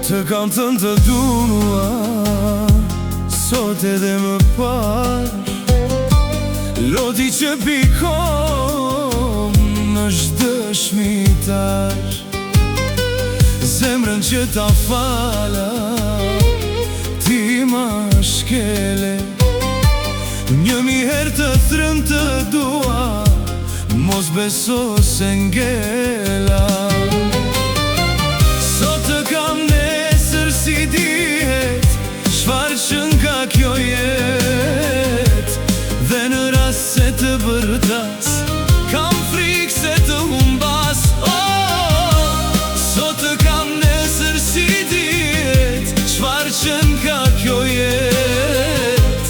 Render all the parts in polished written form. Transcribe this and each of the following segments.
Të kam thënë të dua, sot edhe më parë. Loti që pikon është dëshmitar. Zemrën që ta fala ti ma shkele. 1000 herë të thërën të dua, mos beso se ngela. Sot të kam nesër si dihet, çfarë që nga kjo jet. Dhe në rast se të bërtas, kam frikë se të humbas. Sot të kam nesër si dihet, çfarë që nga kjo jet.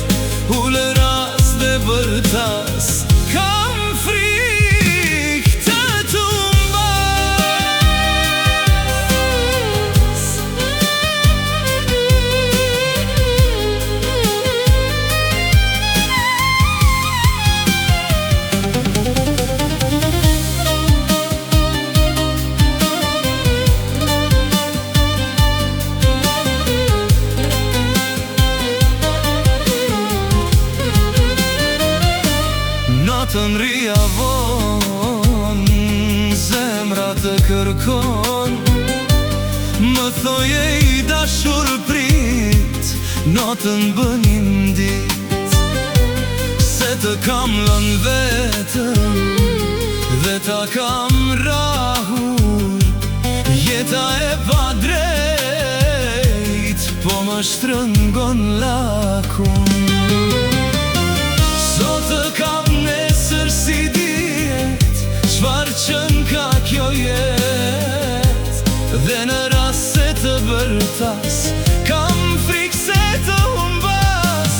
Ullë rast dhe bërtas, kam frikë të të humbas. Natën rria von, zemra të kërkon. Më thoje i dashur prit, natën bënim dit. Se të kam lën vetëm, dhe ta kam rahur. Jeta e pa drejt, po më shtrëngon lakun. Sot të kam nesër si dihet, çfarë që nga kjo jet. Dhe në rast se të bërtas, kam frikë se të humbas.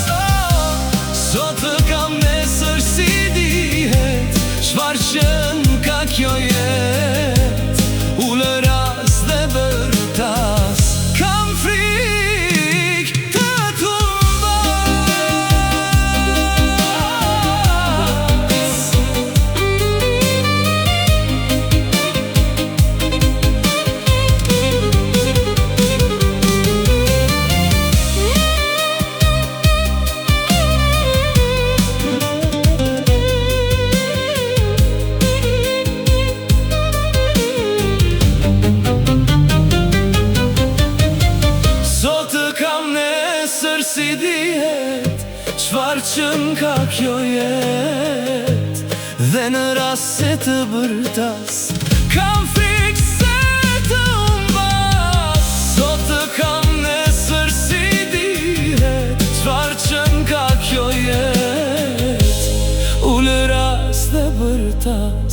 Sot të kam nesër si dihet, çfarë që nga kjo jet. Ullë rast dhe bërtas, kam frikë të të humbas. Sot të kam nesër si dihet, çfarë që nga kjo jet. Dhe në rast se të bërtas, kam frikë se të humbas. Sot të kam nesër si dihet, çfarë që nga kjo jet. Ullë rast dhe bërtas.